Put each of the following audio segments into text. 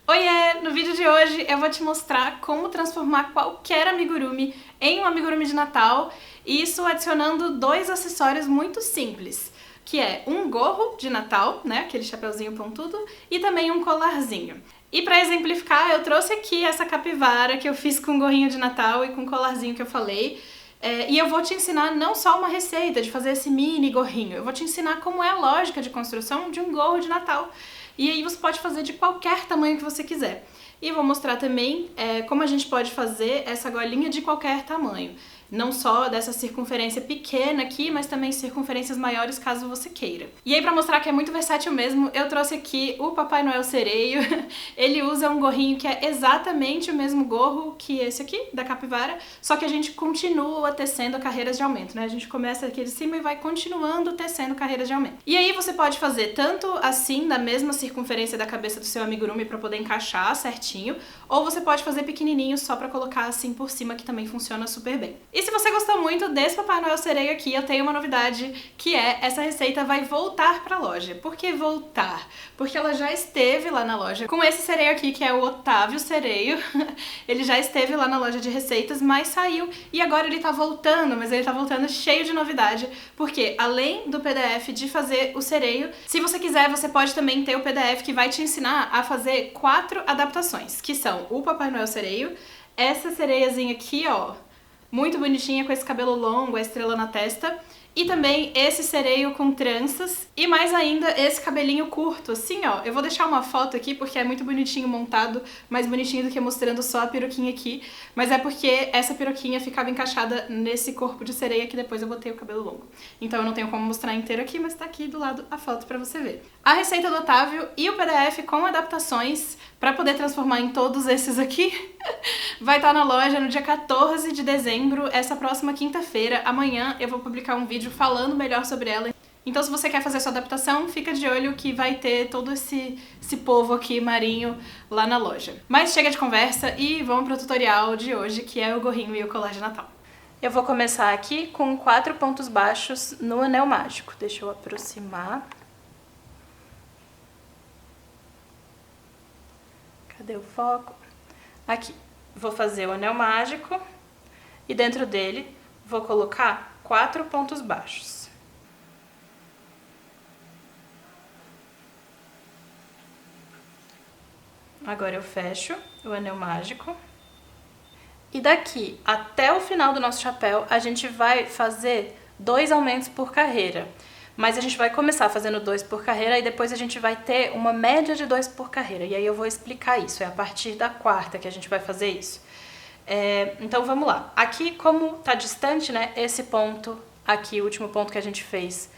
Oiê! No vídeo de hoje eu vou te mostrar como transformar qualquer amigurumi em um amigurumi de Natal, e isso adicionando dois acessórios muito simples, que é um gorro de Natal, né, aquele chapeuzinho pontudo, e também um colarzinho. E para exemplificar, eu trouxe aqui essa capivara que eu fiz com gorrinho de Natal e com colarzinho que eu falei. E eu vou te ensinar não só uma receita de fazer esse mini gorrinho, eu vou te ensinar como é a lógica de construção de um gorro de Natal. E aí você pode fazer de qualquer tamanho que você quiser. E vou mostrar também como a gente pode fazer essa golinha de qualquer tamanho. Não só dessa circunferência pequena aqui, mas também circunferências maiores caso você queira. E aí, pra mostrar que é muito versátil mesmo, eu trouxe aqui o Papai Noel Sereio. Ele usa um gorrinho que é exatamente o mesmo gorro que esse aqui, da capivara, só que a gente continua tecendo carreiras de aumento, né? A gente começa aqui de cima e vai continuando tecendo carreiras de aumento. E aí você pode fazer tanto assim, na mesma circunferência da cabeça do seu amigurumi pra poder encaixar certinho, ou você pode fazer pequenininho só pra colocar assim por cima, que também funciona super bem. E se você gostou muito desse Papai Noel Sereio aqui, eu tenho uma novidade, que é essa receita vai voltar pra loja. Por que voltar? Porque ela já esteve lá na loja com esse sereio aqui, que é o Otávio Sereio. Ele já esteve lá na loja de receitas, mas saiu e agora ele tá voltando, mas ele tá voltando cheio de novidade, porque além do PDF de fazer o sereio, se você quiser, você pode também ter o PDF que vai te ensinar a fazer 4 adaptações, que são o Papai Noel Sereio, essa sereiazinha aqui, ó, muito bonitinha, com esse cabelo longo, a estrela na testa. E também esse sereio com tranças. E mais ainda, esse cabelinho curto, assim, ó. Eu vou deixar uma foto aqui porque é muito bonitinho montado, mais bonitinho do que mostrando só a peruquinha aqui. Mas é porque essa peruquinha ficava encaixada nesse corpo de sereia que depois eu botei o cabelo longo. Então eu não tenho como mostrar inteiro aqui, mas tá aqui do lado a foto pra você ver. A receita do Otávio e o PDF com adaptações pra poder transformar em todos esses aqui vai estar na loja no dia 14 de dezembro, essa próxima quinta-feira. Amanhã eu vou publicar um vídeo falando melhor sobre ela. Então se você quer fazer sua adaptação, fica de olho que vai ter todo esse povo aqui marinho lá na loja. Mas chega de conversa e vamos pro tutorial de hoje, que é o gorrinho e o colar de Natal. Eu vou começar aqui com 4 pontos baixos no anel mágico. Deixa eu aproximar. Cadê o foco? Aqui. Vou fazer o anel mágico e dentro dele vou colocar 4 pontos baixos. Agora eu fecho o anel mágico. E daqui até o final do nosso chapéu, a gente vai fazer 2 aumentos por carreira. Mas a gente vai começar fazendo 2 por carreira e depois a gente vai ter uma média de 2 por carreira. E aí eu vou explicar isso, é a partir da 4ª que a gente vai fazer isso. Então vamos lá. Aqui, como tá distante, né, esse ponto aqui, o último ponto que a gente fez,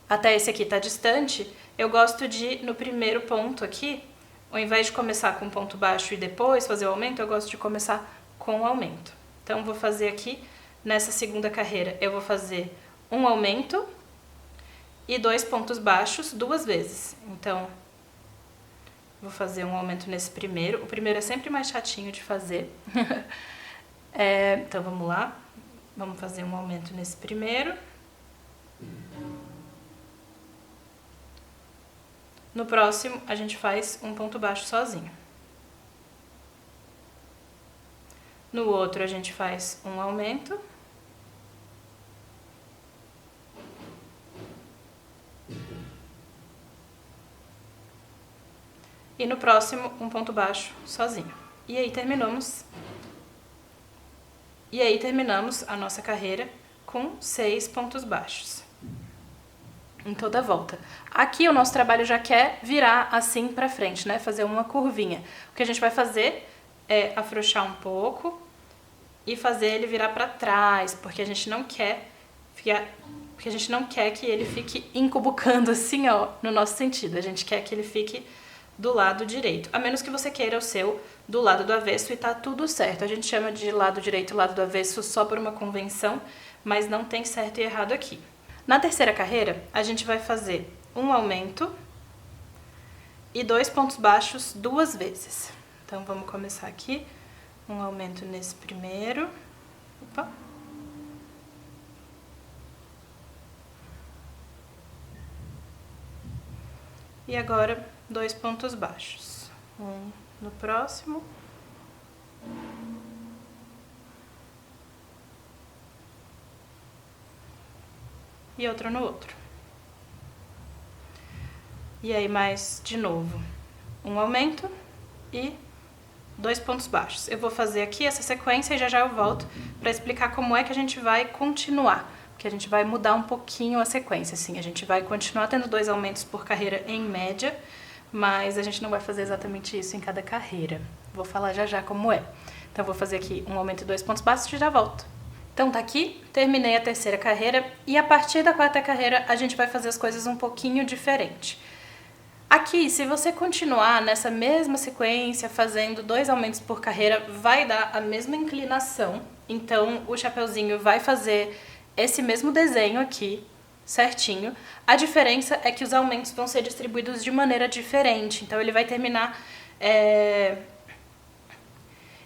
até esse aqui tá distante, eu gosto de, no primeiro ponto aqui, ao invés de começar com ponto baixo e depois fazer o aumento, eu gosto de começar com o aumento. Então vou fazer aqui, nessa segunda carreira, eu vou fazer um aumento e 2 pontos baixos 2 vezes. Então, vou fazer um aumento nesse primeiro. O primeiro é sempre mais chatinho de fazer. Então, vamos lá. Vamos fazer um aumento nesse primeiro. No próximo, a gente faz um ponto baixo sozinho. No outro, a gente faz um aumento. E no próximo, um ponto baixo sozinho. E aí terminamos a nossa carreira com 6 pontos baixos em toda a volta. Aqui o nosso trabalho já quer virar assim pra frente, né? Fazer uma curvinha. O que a gente vai fazer é afrouxar um pouco e fazer ele virar pra trás, porque a gente não quer que ele fique encubucando assim, ó, no nosso sentido. A gente quer que ele fique do lado direito, a menos que você queira o seu do lado do avesso e tá tudo certo. A gente chama de lado direito e lado do avesso só por uma convenção, mas não tem certo e errado aqui. Na terceira carreira, a gente vai fazer um aumento e 2 pontos baixos 2 vezes. Então vamos começar aqui, um aumento nesse primeiro. Opa. E agora 2 pontos baixos. 1 no próximo. E outro no outro. E aí mais de novo, um aumento e 2 pontos baixos. Eu vou fazer aqui essa sequência e já eu volto para explicar como é que a gente vai continuar. Porque a gente vai mudar um pouquinho a sequência, assim. A gente vai continuar tendo 2 aumentos por carreira em média, mas a gente não vai fazer exatamente isso em cada carreira. Vou falar já como é. Então eu vou fazer aqui um aumento e 2 pontos baixos e já volto. Então tá aqui, terminei a terceira carreira e a partir da quarta carreira a gente vai fazer as coisas um pouquinho diferente. Aqui, se você continuar nessa mesma sequência, fazendo 2 aumentos por carreira, vai dar a mesma inclinação. Então o chapeuzinho vai fazer esse mesmo desenho aqui, certinho. A diferença é que os aumentos vão ser distribuídos de maneira diferente. Então ele vai terminar...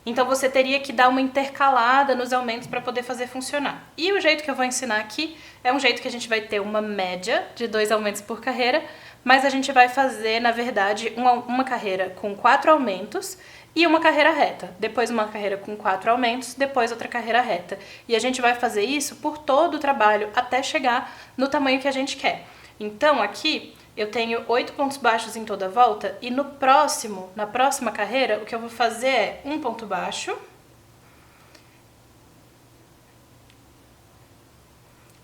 Então você teria que dar uma intercalada nos aumentos para poder fazer funcionar. E o jeito que eu vou ensinar aqui é um jeito que a gente vai ter uma média de 2 aumentos por carreira, mas a gente vai fazer, na verdade, uma carreira com 4 aumentos e uma carreira reta. Depois uma carreira com 4 aumentos, depois outra carreira reta. E a gente vai fazer isso por todo o trabalho até chegar no tamanho que a gente quer. Então aqui eu tenho 8 pontos baixos em toda a volta e na próxima carreira, o que eu vou fazer é um ponto baixo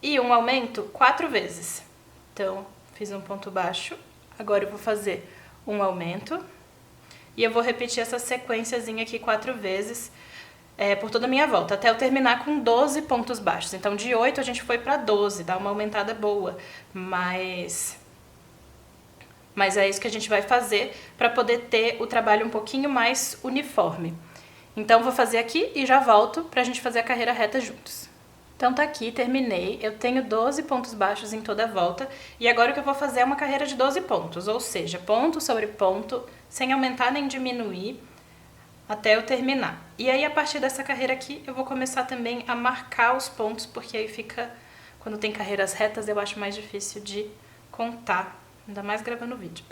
e um aumento 4 vezes. Então, fiz um ponto baixo, agora eu vou fazer um aumento e eu vou repetir essa sequenciazinha aqui 4 vezes por toda a minha volta, até eu terminar com 12 pontos baixos. Então, de 8 a gente foi para 12, dá uma aumentada boa, mas é isso que a gente vai fazer para poder ter o trabalho um pouquinho mais uniforme. Então, vou fazer aqui e já volto para a gente fazer a carreira reta juntos. Então, tá aqui, terminei. Eu tenho 12 pontos baixos em toda a volta. E agora o que eu vou fazer é uma carreira de 12 pontos, ou seja, ponto sobre ponto, sem aumentar nem diminuir, até eu terminar. E aí, a partir dessa carreira aqui, eu vou começar também a marcar os pontos, porque aí fica... Quando tem carreiras retas, eu acho mais difícil de contar. Ainda mais gravando vídeo.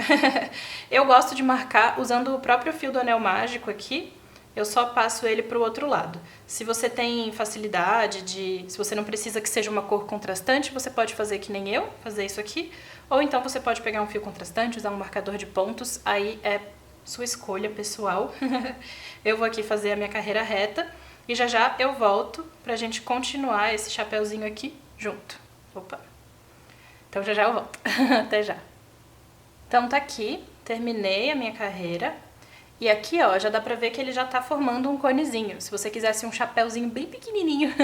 Eu gosto de marcar usando o próprio fio do anel mágico aqui. Eu só passo ele pro outro lado. Se você tem facilidade se você não precisa que seja uma cor contrastante, você pode fazer que nem eu, fazer isso aqui. Ou então você pode pegar um fio contrastante, usar um marcador de pontos, aí é sua escolha pessoal. Eu vou aqui fazer a minha carreira reta e já eu volto pra gente continuar esse chapeuzinho aqui junto. Opa! Então já eu volto. Até já! Então tá aqui, terminei a minha carreira e aqui ó, já dá pra ver que ele já tá formando um conezinho. Se você quisesse um chapéuzinho bem pequenininho,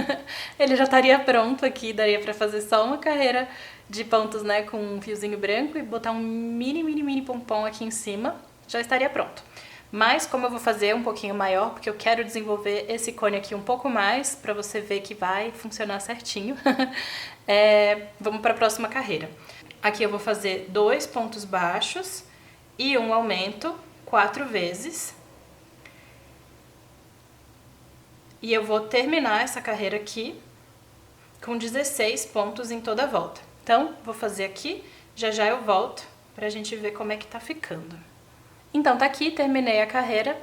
ele já estaria pronto aqui, daria pra fazer só uma carreira de pontos, né, com um fiozinho branco e botar um mini pompom aqui em cima, já estaria pronto. Mas como eu vou fazer um pouquinho maior, porque eu quero desenvolver esse cone aqui um pouco mais, pra você ver que vai funcionar certinho, vamos pra próxima carreira. Aqui eu vou fazer 2 pontos baixos e um aumento 4 vezes. E eu vou terminar essa carreira aqui com 16 pontos em toda a volta. Então, vou fazer aqui, já eu volto pra gente ver como é que tá ficando. Então, tá aqui, terminei a carreira,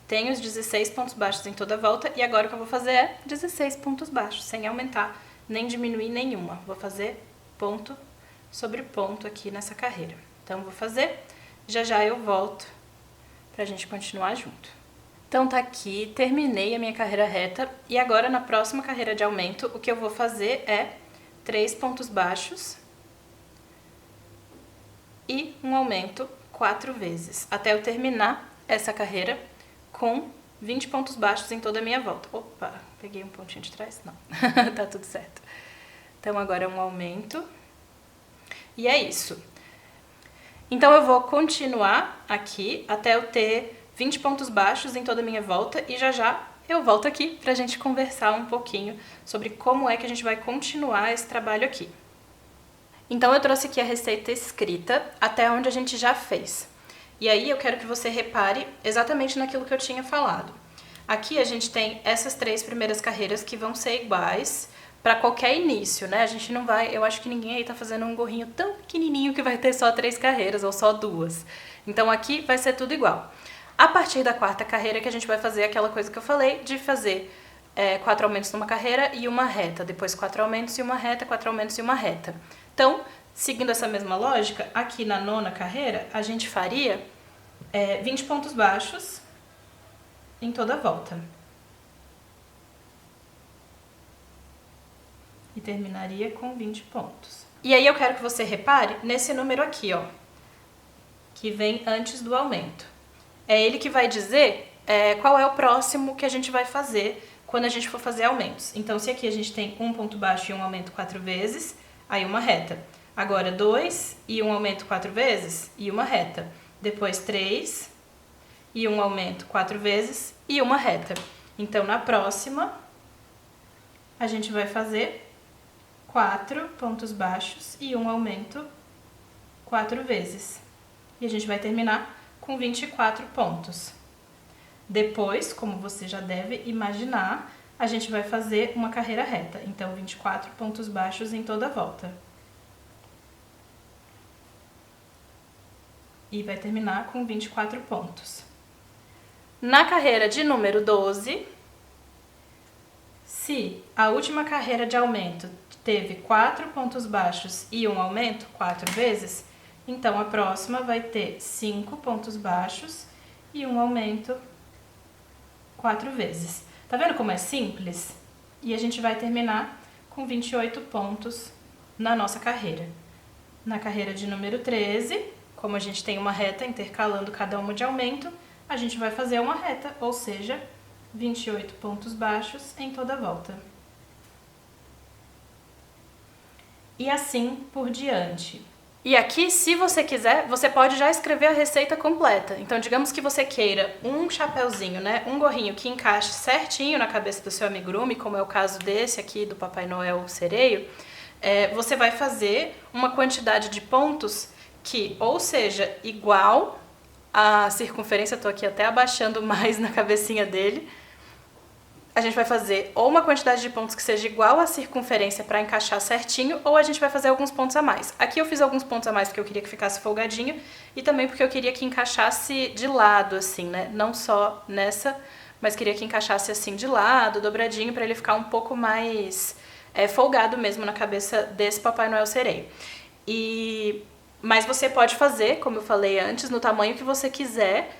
tenho os 16 pontos baixos em toda a volta e agora o que eu vou fazer é 16 pontos baixos, sem aumentar nem diminuir nenhuma. Vou fazer ponto sobre ponto aqui nessa carreira. Então, vou fazer, já eu volto pra gente continuar junto. Então, tá aqui, terminei a minha carreira reta e agora na próxima carreira de aumento, o que eu vou fazer é 3 pontos baixos e um aumento 4 vezes, até eu terminar essa carreira com 20 pontos baixos em toda a minha volta. Opa, peguei um pontinho de trás? Não, tá tudo certo. Então, agora é um aumento. E é isso. Então eu vou continuar aqui até eu ter 20 pontos baixos em toda a minha volta e já eu volto aqui pra gente conversar um pouquinho sobre como é que a gente vai continuar esse trabalho aqui. Então eu trouxe aqui a receita escrita até onde a gente já fez. E aí eu quero que você repare exatamente naquilo que eu tinha falado. Aqui a gente tem essas 3 primeiras carreiras que vão ser iguais para qualquer início, né? A gente não vai... Eu acho que ninguém aí tá fazendo um gorrinho tão pequenininho que vai ter só 3 carreiras ou só 2. Então aqui vai ser tudo igual. A partir da quarta carreira que a gente vai fazer aquela coisa que eu falei, de fazer 4 aumentos numa carreira e uma reta, depois 4 aumentos e uma reta, 4 aumentos e uma reta. Então, seguindo essa mesma lógica, aqui na nona carreira, a gente faria 20 pontos baixos em toda a volta. E terminaria com 20 pontos. E aí eu quero que você repare nesse número aqui, ó, que vem antes do aumento. É ele que vai dizer qual é o próximo que a gente vai fazer quando a gente for fazer aumentos. Então, se aqui a gente tem um ponto baixo e um aumento 4 vezes, aí uma reta. Agora 2 e um aumento 4 vezes e uma reta. Depois 3 e um aumento 4 vezes e uma reta. Então, na próxima, a gente vai fazer 4 pontos baixos e um aumento 4 vezes. E a gente vai terminar com 24 pontos. Depois, como você já deve imaginar, a gente vai fazer uma carreira reta. Então, 24 pontos baixos em toda a volta. E vai terminar com 24 pontos. Na carreira de número 12, se a última carreira de aumento teve 4 pontos baixos e um aumento 4 vezes, então a próxima vai ter 5 pontos baixos e um aumento 4 vezes. Tá vendo como é simples? E a gente vai terminar com 28 pontos na nossa carreira. Na carreira de número 13, como a gente tem uma reta intercalando cada uma de aumento, a gente vai fazer uma reta, ou seja, 28 pontos baixos em toda a volta. E assim por diante. E aqui, se você quiser, você pode já escrever a receita completa. Então, digamos que você queira um chapéuzinho, né? Um gorrinho que encaixe certinho na cabeça do seu amigurumi, como é o caso desse aqui do Papai Noel sereio. Você vai fazer uma quantidade de pontos que ou seja igual à circunferência, tô aqui até abaixando mais na cabecinha dele. A gente vai fazer ou uma quantidade de pontos que seja igual à circunferência para encaixar certinho, ou a gente vai fazer alguns pontos a mais. Aqui eu fiz alguns pontos a mais porque eu queria que ficasse folgadinho e também porque eu queria que encaixasse de lado, assim, né? Não só nessa, mas queria que encaixasse assim de lado, dobradinho, para ele ficar um pouco mais folgado mesmo na cabeça desse Papai Noel sereio. Mas você pode fazer, como eu falei antes, no tamanho que você quiser.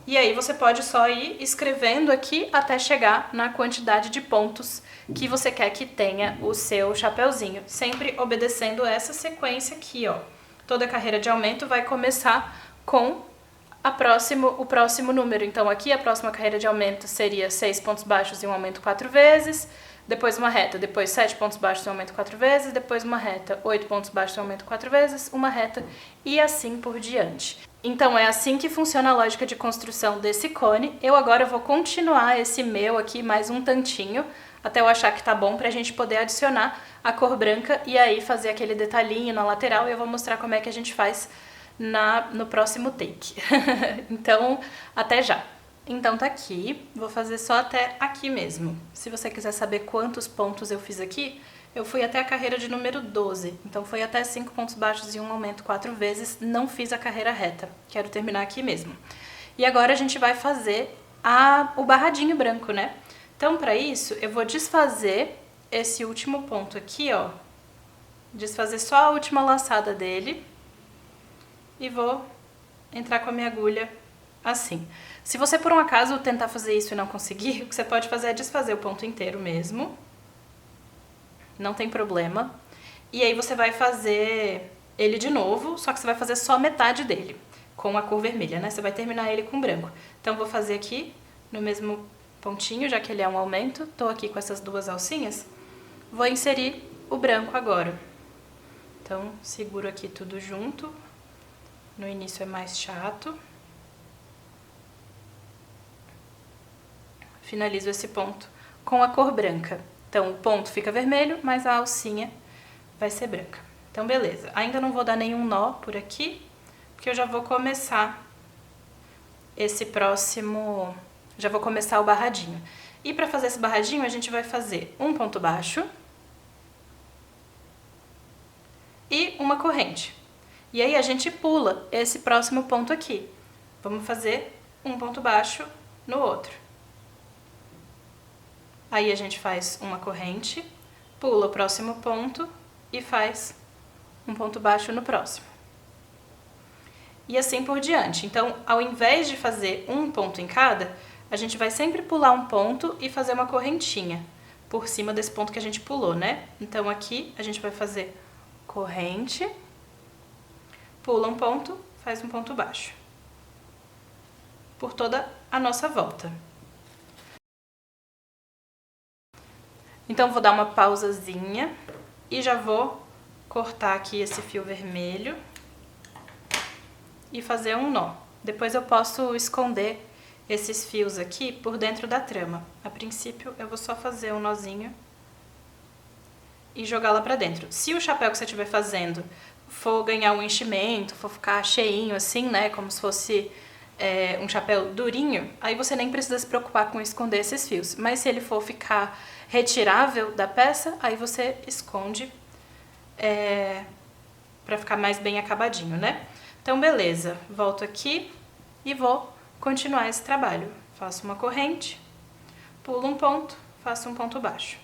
E aí você pode só ir escrevendo aqui até chegar na quantidade de pontos que você quer que tenha o seu chapeuzinho. Sempre obedecendo essa sequência aqui, ó. Toda carreira de aumento vai começar com o próximo número. Então aqui a próxima carreira de aumento seria 6 pontos baixos e um aumento 4 vezes. Depois uma reta, depois 7 pontos baixos e um aumento 4 vezes. Depois uma reta, 8 pontos baixos e um aumento 4 vezes. Uma reta e assim por diante. Então é assim que funciona a lógica de construção desse cone. Eu agora vou continuar esse meu aqui mais um tantinho, até eu achar que tá bom pra gente poder adicionar a cor branca e aí fazer aquele detalhinho na lateral, e eu vou mostrar como é que a gente faz no próximo take. Então, até já! Então tá aqui, vou fazer só até aqui mesmo. Se você quiser saber quantos pontos eu fiz aqui, eu fui até a carreira de número 12, então foi até 5 pontos baixos e um aumento 4 vezes, não fiz a carreira reta, quero terminar aqui mesmo. E agora a gente vai fazer o barradinho branco, né? Então, para isso, eu vou desfazer esse último ponto aqui, ó, desfazer só a última laçada dele e vou entrar com a minha agulha assim. Se você, por um acaso, tentar fazer isso e não conseguir, o que você pode fazer é desfazer o ponto inteiro mesmo. Não tem problema. E aí você vai fazer ele de novo, só que você vai fazer só metade dele, com a cor vermelha, né? Você vai terminar ele com branco. Então, vou fazer aqui no mesmo pontinho, já que ele é um aumento. Tô aqui com essas duas alcinhas. Vou inserir o branco agora. Então, seguro aqui tudo junto. No início é mais chato. Finalizo esse ponto com a cor branca. Então, o ponto fica vermelho, mas a alcinha vai ser branca. Então, beleza. Ainda não vou dar nenhum nó por aqui, porque eu já vou começar já vou começar o barradinho. E para fazer esse barradinho, a gente vai fazer um ponto baixo e uma corrente. E aí a gente pula esse próximo ponto aqui. Vamos fazer um ponto baixo no outro. Aí a gente faz uma corrente, pula o próximo ponto e faz um ponto baixo no próximo. E assim por diante. Então, ao invés de fazer um ponto em cada, a gente vai sempre pular um ponto e fazer uma correntinha por cima desse ponto que a gente pulou, né? Então, aqui a gente vai fazer corrente, pula um ponto, faz um ponto baixo. Por toda a nossa volta. Então, vou dar uma pausazinha e já vou cortar aqui esse fio vermelho e fazer um nó. Depois eu posso esconder esses fios aqui por dentro da trama. A princípio, eu vou só fazer um nozinho e jogar lá pra dentro. Se o chapéu que você estiver fazendo for ganhar um enchimento, for ficar cheinho assim, né, como se fosse um chapéu durinho, aí você nem precisa se preocupar com esconder esses fios. Mas se ele for ficar retirável da peça, aí você esconde pra ficar mais bem acabadinho, né? Então, beleza. Volto aqui e vou continuar esse trabalho. Faço uma corrente, pulo um ponto, faço um ponto baixo.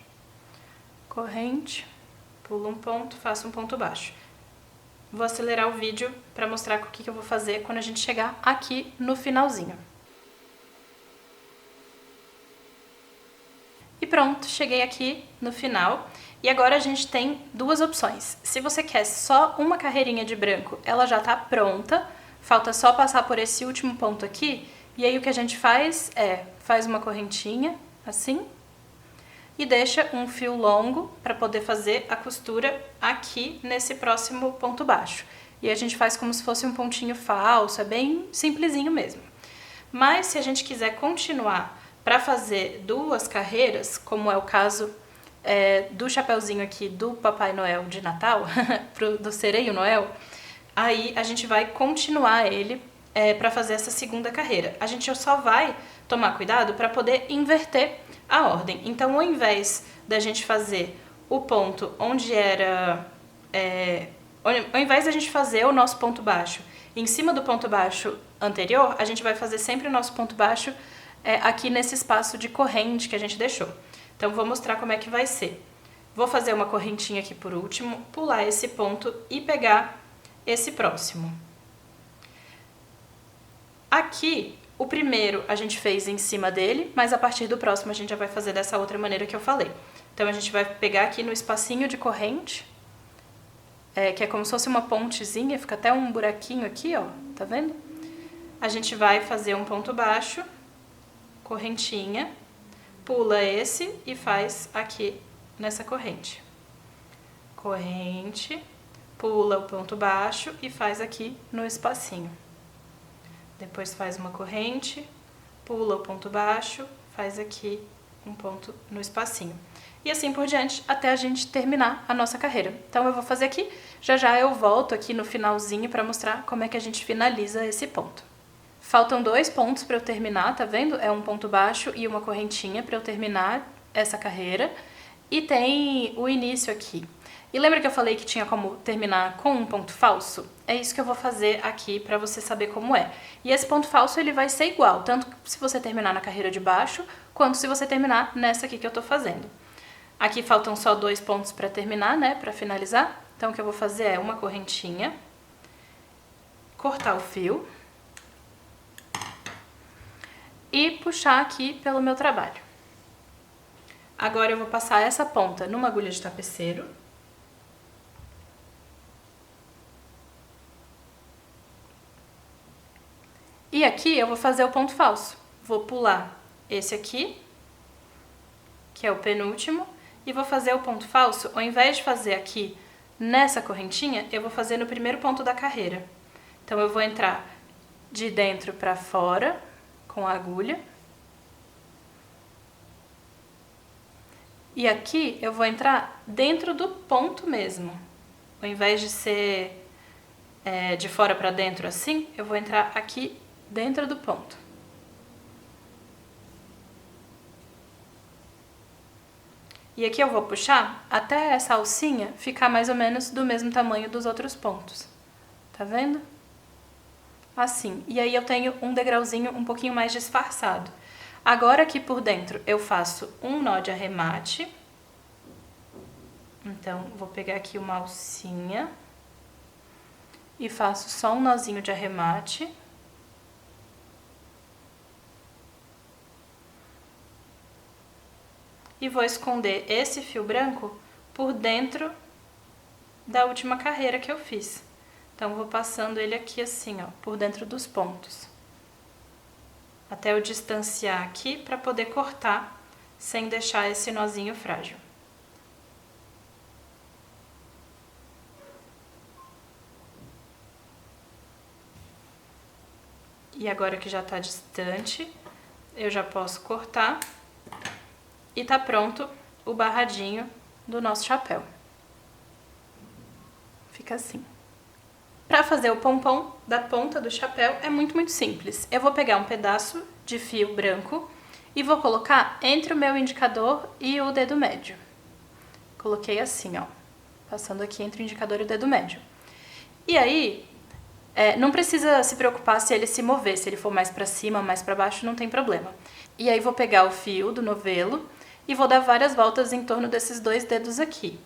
Corrente, pulo um ponto, faço um ponto baixo. Vou acelerar o vídeo para mostrar o que eu vou fazer quando a gente chegar aqui no finalzinho. E pronto, cheguei aqui no final. E agora a gente tem duas opções. Se você quer só uma carreirinha de branco, ela já tá pronta. Falta só passar por esse último ponto aqui. E aí o que a gente faz faz uma correntinha, assim, e deixa um fio longo para poder fazer a costura aqui nesse próximo ponto baixo. E a gente faz como se fosse um pontinho falso, é bem simplesinho mesmo. Mas se a gente quiser continuar para fazer duas carreiras, como é o caso do chapeuzinho aqui do Papai Noel de Natal, do Sereio Noel, aí a gente vai continuar ele para fazer essa segunda carreira. A gente só vai tomar cuidado para poder inverter a ordem. Então, ao invés da gente fazer o ponto onde era... ao invés da gente fazer o nosso ponto baixo em cima do ponto baixo anterior, a gente vai fazer sempre o nosso ponto baixo aqui nesse espaço de corrente que a gente deixou. Então, vou mostrar como é que vai ser. Vou fazer uma correntinha aqui por último, pular esse ponto e pegar esse próximo. Aqui, o primeiro a gente fez em cima dele, mas a partir do próximo a gente já vai fazer dessa outra maneira que eu falei. Então, a gente vai pegar aqui no espacinho de corrente, que é como se fosse uma pontezinha, fica até um buraquinho aqui, ó, tá vendo? A gente vai fazer um ponto baixo, correntinha, pula esse e faz aqui nessa corrente. Corrente, pula o ponto baixo e faz aqui no espacinho. Depois faz uma corrente, pula o ponto baixo, faz aqui um ponto no espacinho. E assim por diante, até a gente terminar a nossa carreira. Então eu vou fazer aqui, já eu volto aqui no finalzinho para mostrar como é que a gente finaliza esse ponto. Faltam 2 pontos para eu terminar, tá vendo? É um ponto baixo e uma correntinha para eu terminar essa carreira. E tem o início aqui. E lembra que eu falei que tinha como terminar com um ponto falso? É isso que eu vou fazer aqui para você saber como é. E esse ponto falso ele vai ser igual, tanto se você terminar na carreira de baixo, quanto se você terminar nessa aqui que eu tô fazendo. Aqui faltam só 2 pontos para terminar, né, para finalizar. Então o que eu vou fazer é uma correntinha, cortar o fio e puxar aqui pelo meu trabalho. Agora eu vou passar essa ponta numa agulha de tapeceiro. E aqui eu vou fazer o ponto falso. Vou pular esse aqui, que é o penúltimo, e vou fazer o ponto falso, ao invés de fazer aqui nessa correntinha, eu vou fazer no primeiro ponto da carreira. Então eu vou entrar de dentro para fora com a agulha. E aqui eu vou entrar dentro do ponto mesmo. Ao invés de ser de fora para dentro assim, eu vou entrar aqui dentro do ponto. E aqui eu vou puxar até essa alcinha ficar mais ou menos do mesmo tamanho dos outros pontos. Tá vendo? assim. E aí eu tenho um degrauzinho um pouquinho mais disfarçado. Agora aqui por dentro eu faço um nó de arremate. Então, vou pegar aqui uma alcinha e faço só um nozinho de arremate. E vou esconder esse fio branco por dentro da última carreira que eu fiz. Então, vou passando ele aqui assim, ó, por dentro dos pontos. Até eu distanciar aqui para poder cortar sem deixar esse nozinho frágil. E agora que já tá distante, eu já posso cortar. E tá pronto o barradinho do nosso chapéu. Fica assim. Para fazer o pompom da ponta do chapéu é muito simples. Eu vou pegar um pedaço de fio branco e vou colocar entre o meu indicador e o dedo médio. Coloquei assim, ó, passando aqui entre o indicador e o dedo médio. E aí, não precisa se preocupar se ele se mover, se ele for mais para cima, mais para baixo, não tem problema. E aí vou pegar o fio do novelo e vou dar várias voltas em torno desses dois dedos aqui.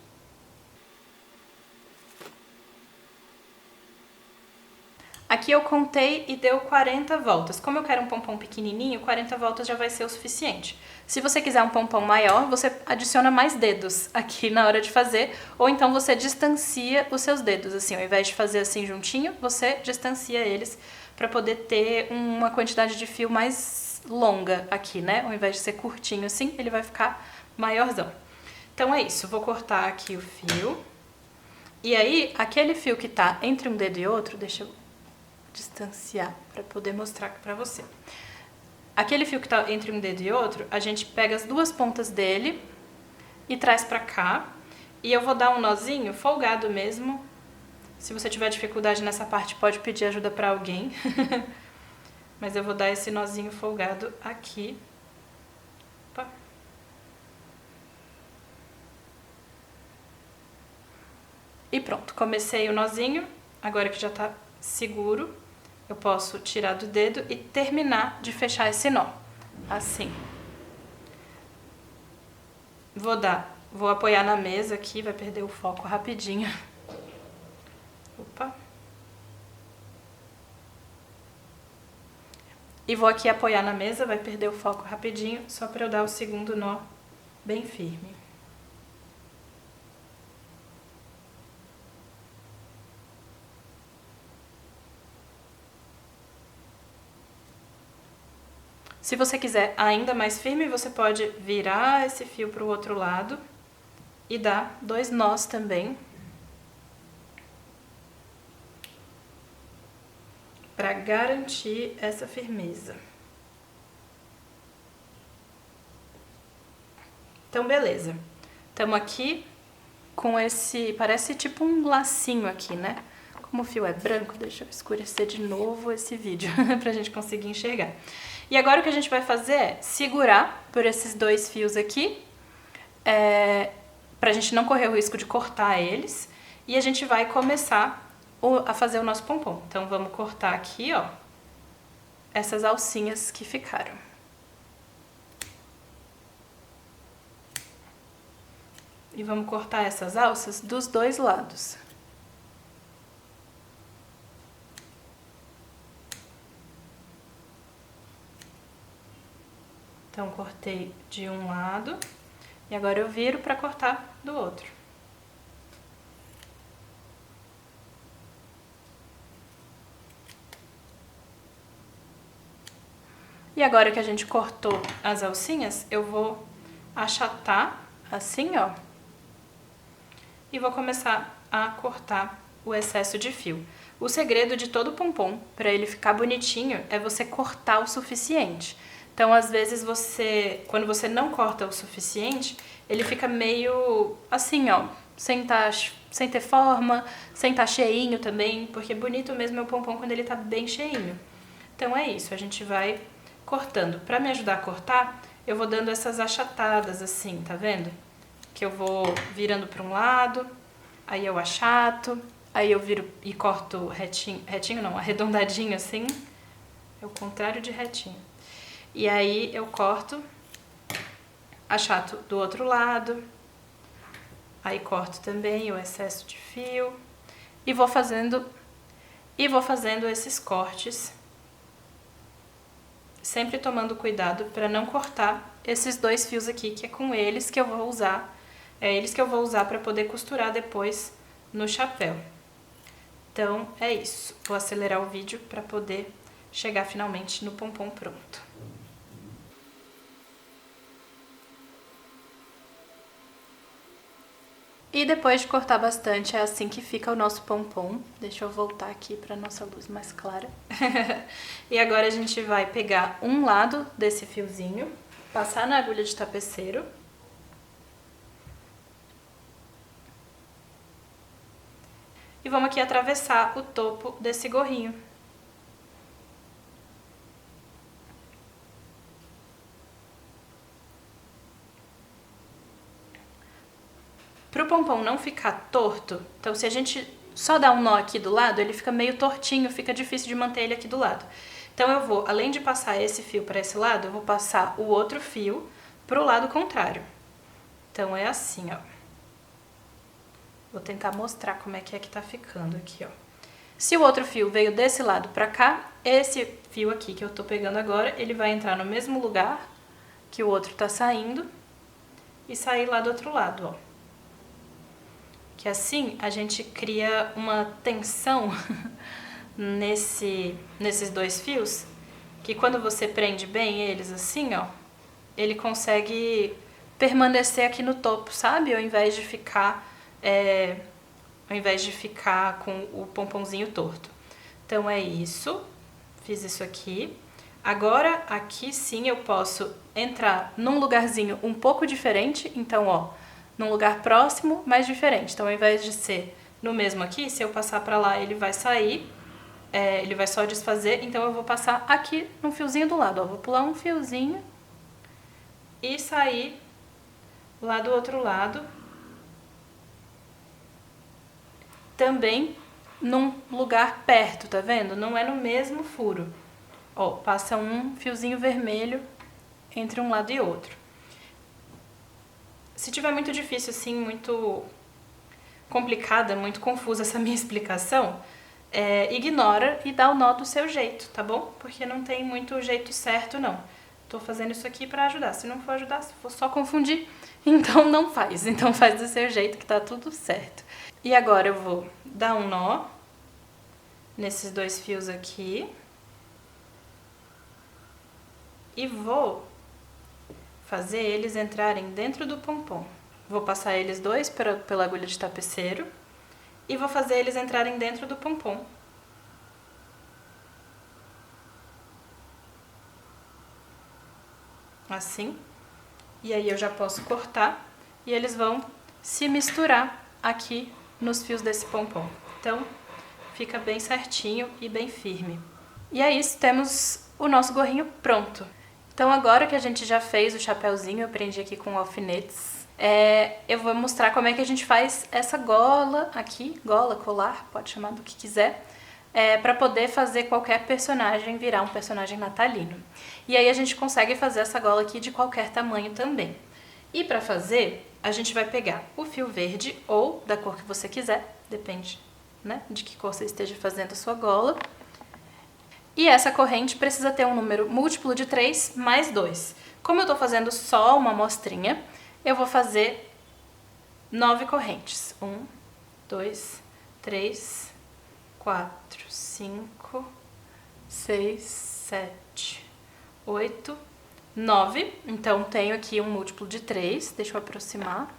Aqui eu contei e deu 40 voltas. Como eu quero um pompom pequenininho, 40 voltas já vai ser o suficiente. Se você quiser um pompom maior, você adiciona mais dedos aqui na hora de fazer, ou então você distancia os seus dedos, assim, ao invés de fazer assim juntinho, você distancia eles para poder ter uma quantidade de fio mais longa aqui, né? Ao invés de ser curtinho assim, ele vai ficar maiorzão. Então é isso, vou cortar aqui o fio. E aí, aquele fio que tá entre um dedo e outro, deixa eu distanciar para poder mostrar para você. Aquele fio que tá entre um dedo e outro, a gente pega as duas pontas dele e traz pra cá. E eu vou dar um nozinho folgado mesmo. Se você tiver dificuldade nessa parte, pode pedir ajuda pra alguém. Mas eu vou dar esse nozinho folgado aqui. Opa. E pronto, comecei o nozinho. Agora que já tá seguro, eu posso tirar do dedo e terminar de fechar esse nó, assim. Vou apoiar na mesa aqui, vai perder o foco rapidinho. Opa. E vou aqui apoiar na mesa, vai perder o foco rapidinho, só para eu dar o segundo nó bem firme. Se você quiser ainda mais firme, você pode virar esse fio para o outro lado e dar 2 nós também, para garantir essa firmeza. Então, beleza. Estamos aqui com esse, parece tipo um lacinho aqui, né? Como o fio é branco, deixa eu escurecer de novo esse vídeo pra gente conseguir enxergar. E agora o que a gente vai fazer é segurar por esses 2 fios aqui, pra gente não correr o risco de cortar eles, e a gente vai começar a fazer o nosso pompom. Então vamos cortar aqui, ó, essas alcinhas que ficaram. E vamos cortar essas alças dos 2 lados. Então, cortei de um lado e agora eu viro para cortar do outro. E agora que a gente cortou as alcinhas, eu vou achatar assim, ó. E vou começar a cortar o excesso de fio. O segredo de todo pompom, para ele ficar bonitinho, é você cortar o suficiente. Então, às vezes, quando você não corta o suficiente, ele fica meio assim, ó, sem ter forma, sem estar cheinho também, porque bonito mesmo é o pompom quando ele tá bem cheinho. Então, é isso, a gente vai cortando. Pra me ajudar a cortar, eu vou dando essas achatadas assim, tá vendo? Que eu vou virando pra um lado, aí eu achato, Aí eu viro e corto retinho, retinho não, arredondadinho assim, é o contrário de retinho. E aí eu corto, achato do outro lado, aí corto também o excesso de fio e vou fazendo esses cortes, sempre tomando cuidado para não cortar esses 2 fios aqui, que é com eles que eu vou usar, para poder costurar depois no chapéu. Então é isso, vou acelerar o vídeo para poder chegar finalmente no pompom pronto. E depois de cortar bastante, é assim que fica o nosso pompom. Deixa eu voltar aqui para nossa luz mais clara. E agora a gente vai pegar um lado desse fiozinho, passar na agulha de tapeceiro. E vamos aqui atravessar o topo desse gorrinho. Para o pompom não ficar torto, então se a gente só dá um nó aqui do lado, ele fica meio tortinho, fica difícil de manter ele aqui do lado. Então eu vou, além de passar esse fio para esse lado, eu vou passar o outro fio para o lado contrário. Então é assim, ó. Vou tentar mostrar como é que tá ficando aqui, ó. Se o outro fio veio desse lado pra cá, esse fio aqui que eu tô pegando agora, ele vai entrar no mesmo lugar que o outro tá saindo e sair lá do outro lado, ó. Que assim a gente cria uma tensão nesses 2 fios, que quando você prende bem eles assim, ó, ele consegue permanecer aqui no topo, sabe? Ao invés de ficar com o pomponzinho torto. Então é isso, fiz isso aqui. Agora aqui sim eu posso entrar num lugarzinho um pouco diferente, então ó, num lugar próximo, mas diferente. Então ao invés de ser no mesmo aqui, se eu passar pra lá ele vai sair, ele vai só desfazer, então eu vou passar aqui no fiozinho do lado, ó, vou pular um fiozinho e sair lá do outro lado. Também num lugar perto, tá vendo? Não é no mesmo furo. Ó, passa um fiozinho vermelho entre um lado e outro. Se tiver muito difícil assim, muito complicada, muito confusa essa minha explicação, ignora e dá o nó do seu jeito, tá bom? Porque não tem muito jeito certo, não. Tô fazendo isso aqui pra ajudar. Se não for ajudar, se for só confundir, então não faz. Então faz do seu jeito que tá tudo certo. E agora eu vou dar um nó nesses 2 fios aqui. E vou fazer eles entrarem dentro do pompom. Vou passar eles 2 pela agulha de tapeceiro e vou fazer eles entrarem dentro do pompom. Assim. E aí eu já posso cortar e eles vão se misturar aqui nos fios desse pompom. Então, fica bem certinho e bem firme. E é isso, temos o nosso gorrinho pronto. Então agora que a gente já fez o chapéuzinho, eu prendi aqui com alfinetes, eu vou mostrar como é que a gente faz essa gola aqui, gola, colar, pode chamar do que quiser, para poder fazer qualquer personagem virar um personagem natalino. E aí a gente consegue fazer essa gola aqui de qualquer tamanho também. E para fazer, a gente vai pegar o fio verde ou da cor que você quiser, depende, né, de que cor você esteja fazendo a sua gola. E essa corrente precisa ter um número múltiplo de 3 mais 2. Como eu tô fazendo só uma amostrinha, eu vou fazer 9 correntes. 1, 2, 3, 4, 5, 6, 7, 8, 9. Então, tenho aqui um múltiplo de 3. Deixa eu aproximar.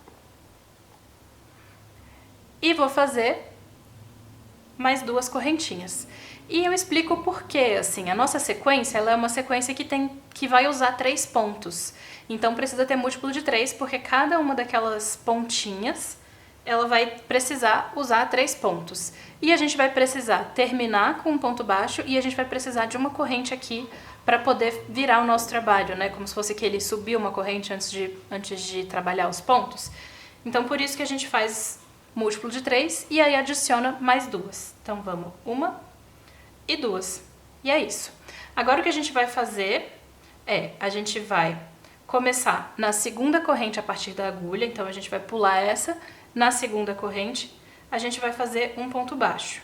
E vou fazer mais 2 correntinhas. E eu explico o porquê, assim, a nossa sequência, ela é uma sequência que vai usar 3 pontos. Então precisa ter múltiplo de 3, porque cada uma daquelas pontinhas, ela vai precisar usar 3 pontos. E a gente vai precisar terminar com um ponto baixo e a gente vai precisar de uma corrente aqui para poder virar o nosso trabalho, né? Como se fosse que ele subiu uma corrente antes de trabalhar os pontos. Então por isso que a gente faz múltiplo de 3, e aí adiciona mais 2. Então, vamos 1 e 2. E é isso. Agora, o que a gente vai fazer a gente vai começar na segunda corrente a partir da agulha, então a gente vai pular essa. Na segunda corrente, a gente vai fazer um ponto baixo.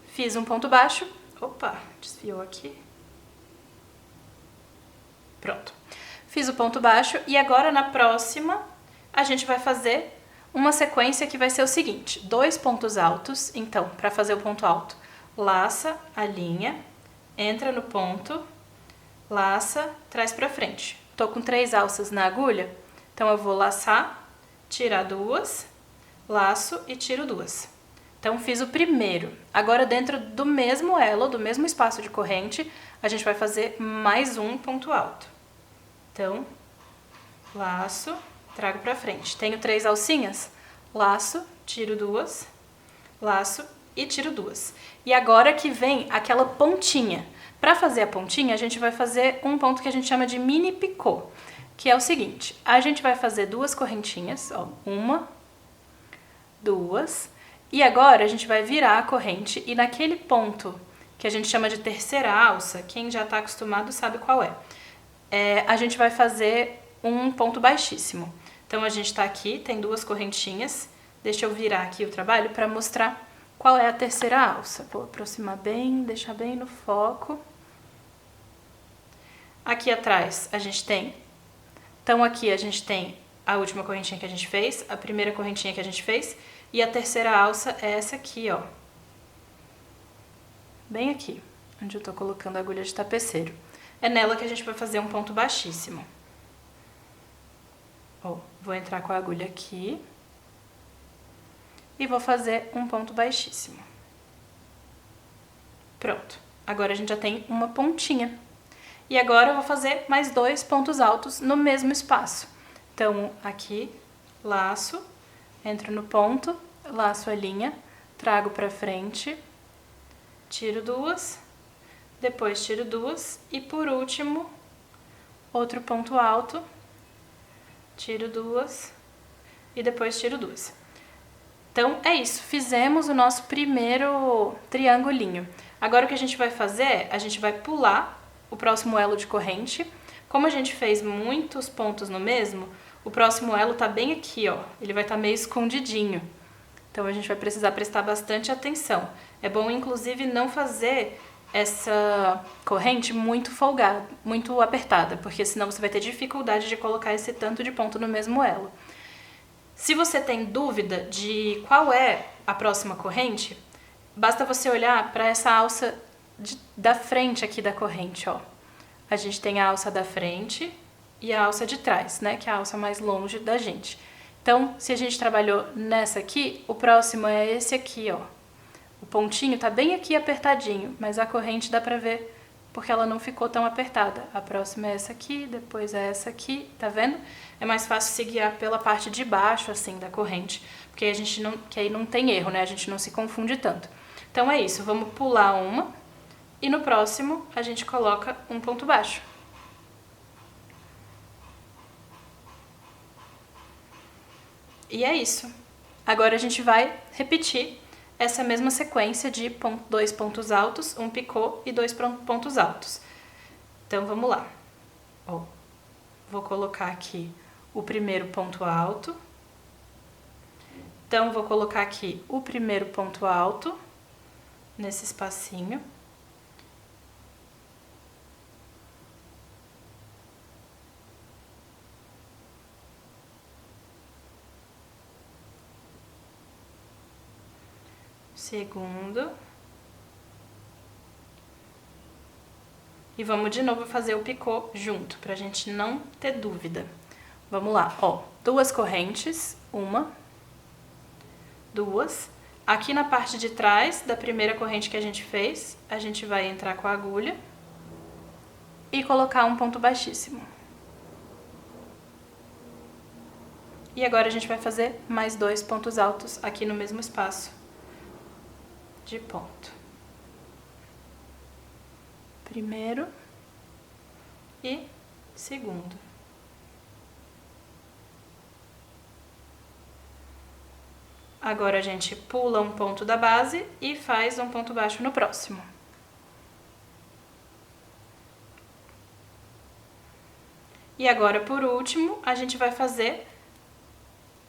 Fiz um ponto baixo. Opa, desviou aqui. Pronto. Fiz o ponto baixo e agora na próxima a gente vai fazer uma sequência que vai ser o seguinte: 2 pontos altos. Então, para fazer o ponto alto, laça a linha, entra no ponto, laça, traz pra frente. Tô com 3 alças na agulha, então eu vou laçar, tirar 2, laço e tiro 2. Então, fiz o primeiro. Agora, dentro do mesmo elo, do mesmo espaço de corrente, a gente vai fazer mais um ponto alto. Então, laço, trago pra frente. Tenho 3 alcinhas, laço, tiro 2, laço e tiro 2. E agora que vem aquela pontinha. Para fazer a pontinha, a gente vai fazer um ponto que a gente chama de mini picô, que é o seguinte: a gente vai fazer 2 correntinhas, ó, 1, 2, e agora a gente vai virar a corrente e naquele ponto que a gente chama de terceira alça, quem já está acostumado sabe qual é. A gente vai fazer um ponto baixíssimo. Então, a gente está aqui, tem 2 correntinhas. Deixa eu virar aqui o trabalho para mostrar qual é a terceira alça. Vou aproximar bem, deixar bem no foco. Aqui atrás a gente tem... Então, aqui a gente tem a última correntinha que a gente fez, a primeira correntinha que a gente fez, e a terceira alça é essa aqui, ó. Bem aqui, onde eu tô colocando a agulha de tapeceiro. É nela que a gente vai fazer um ponto baixíssimo. Ó, vou entrar com a agulha aqui e vou fazer um ponto baixíssimo. Pronto. Agora a gente já tem uma pontinha. E agora eu vou fazer mais 2 pontos altos no mesmo espaço. Então, aqui, laço, entro no ponto, laço a linha, trago pra frente, tiro 2, depois tiro 2 e por último, outro ponto alto, tiro 2 e depois tiro 2. Então, é isso. Fizemos o nosso primeiro triangulinho. Agora o que a gente vai fazer é, a gente vai pular o próximo elo de corrente. Como a gente fez muitos pontos no mesmo, o próximo elo tá bem aqui, ó. Ele vai estar meio escondidinho. Então, a gente vai precisar prestar bastante atenção. É bom, inclusive, não fazer essa corrente muito folgada, muito apertada, porque senão você vai ter dificuldade de colocar esse tanto de ponto no mesmo elo. Se você tem dúvida de qual é a próxima corrente, basta você olhar para essa alça da frente aqui da corrente, ó. A gente tem a alça da frente e a alça de trás, né, que é a alça mais longe da gente. Então, se a gente trabalhou nessa aqui, o próximo é esse aqui, ó. O pontinho tá bem aqui apertadinho, mas a corrente dá pra ver porque ela não ficou tão apertada. A próxima é essa aqui, depois é essa aqui, tá vendo? É mais fácil se guiar pela parte de baixo, assim, da corrente, porque a gente não, que aí não tem erro, né? A gente não se confunde tanto. Então é isso, vamos pular uma e no próximo a gente coloca um ponto baixo. E é isso. Agora a gente vai repetir essa mesma sequência de 2 pontos altos, um picô e 2 pontos altos. Então, vamos lá. Ó, vou colocar aqui o primeiro ponto alto. Então, vou colocar aqui o primeiro ponto alto, nesse espacinho. Segundo. E vamos de novo fazer o picô junto, pra gente não ter dúvida. Vamos lá, ó, 2 correntes, 1, 2. Aqui na parte de trás da primeira corrente que a gente fez, a gente vai entrar com a agulha e colocar um ponto baixíssimo. E agora a gente vai fazer mais 2 pontos altos aqui no mesmo espaço de ponto. Primeiro e segundo. Agora a gente pula um ponto da base e faz um ponto baixo no próximo. E agora, por último, a gente vai fazer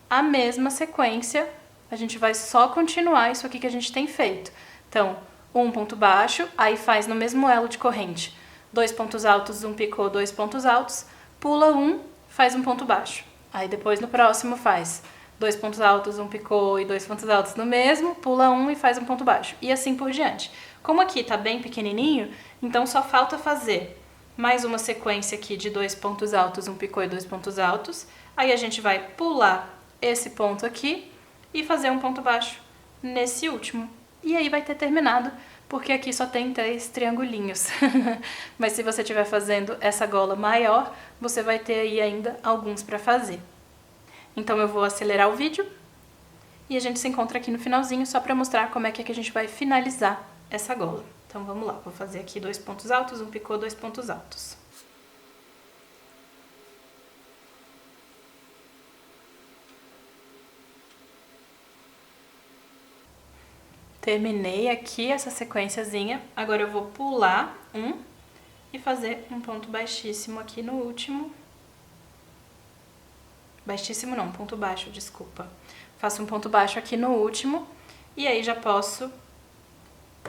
a mesma sequência, a gente vai só continuar isso aqui que a gente tem feito. Então, um ponto baixo, aí faz no mesmo elo de corrente, 2 pontos altos, um picô, 2 pontos altos, pula um, faz um ponto baixo. Aí depois no próximo faz 2 pontos altos, um picô e 2 pontos altos no mesmo, pula um e faz um ponto baixo. E assim por diante. Como aqui tá bem pequenininho, então só falta fazer mais uma sequência aqui de 2 pontos altos, um picô e 2 pontos altos. Aí a gente vai pular esse ponto aqui e fazer um ponto baixo nesse último. E aí vai ter terminado, porque aqui só tem 3 triangulinhos. Mas se você estiver fazendo essa gola maior, você vai ter aí ainda alguns para fazer. Então eu vou acelerar o vídeo e a gente se encontra aqui no finalzinho só para mostrar como é que a gente vai finalizar essa gola. Então vamos lá, vou fazer aqui 2 pontos altos, um picô, 2 pontos altos. Terminei aqui essa sequenciazinha, agora eu vou pular um e fazer um ponto baixíssimo aqui no último. Baixíssimo não, ponto baixo, desculpa. Faço um ponto baixo aqui no último e aí já posso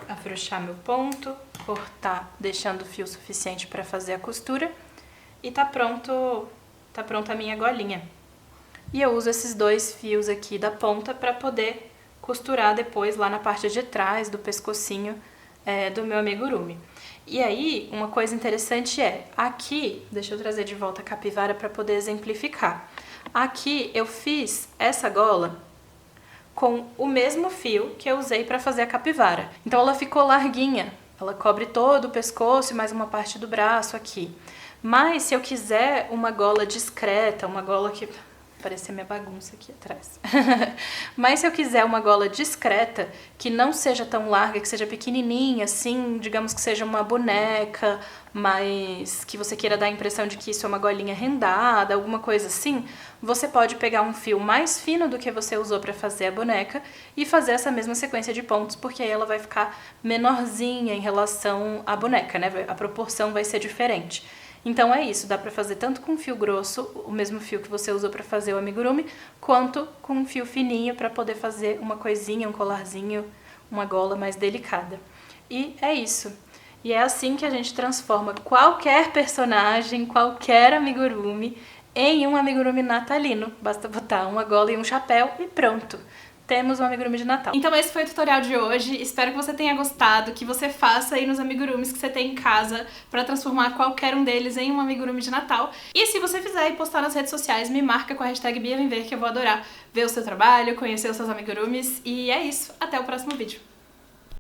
afrouxar meu ponto, cortar deixando fio suficiente para fazer a costura e tá pronta a minha golinha. E eu uso esses 2 fios aqui da ponta para poder costurar depois lá na parte de trás do pescocinho do meu amigurumi. E aí, uma coisa interessante aqui, deixa eu trazer de volta a capivara para poder exemplificar. Aqui eu fiz essa gola com o mesmo fio que eu usei para fazer a capivara. Então ela ficou larguinha, ela cobre todo o pescoço e mais uma parte do braço aqui. Mas se eu quiser uma gola discreta, uma gola que... Parecia minha bagunça aqui atrás. Mas se eu quiser uma gola discreta, que não seja tão larga, que seja pequenininha, assim, digamos que seja uma boneca, mas que você queira dar a impressão de que isso é uma golinha rendada, alguma coisa assim, você pode pegar um fio mais fino do que você usou para fazer a boneca e fazer essa mesma sequência de pontos, porque aí ela vai ficar menorzinha em relação à boneca, né? A proporção vai ser diferente. Então é isso, dá pra fazer tanto com fio grosso, o mesmo fio que você usou pra fazer o amigurumi, quanto com um fio fininho pra poder fazer uma coisinha, um colarzinho, uma gola mais delicada. E é isso. E é assim que a gente transforma qualquer personagem, qualquer amigurumi, em um amigurumi natalino. Basta botar uma gola e um chapéu e pronto. Temos um amigurumi de Natal. Então esse foi o tutorial de hoje, espero que você tenha gostado, que você faça aí nos amigurumis que você tem em casa pra transformar qualquer um deles em um amigurumi de Natal. E se você fizer e postar nas redes sociais, me marca com a hashtag BiaVemVer, que eu vou adorar ver o seu trabalho, conhecer os seus amigurumis. E é isso, até o próximo vídeo.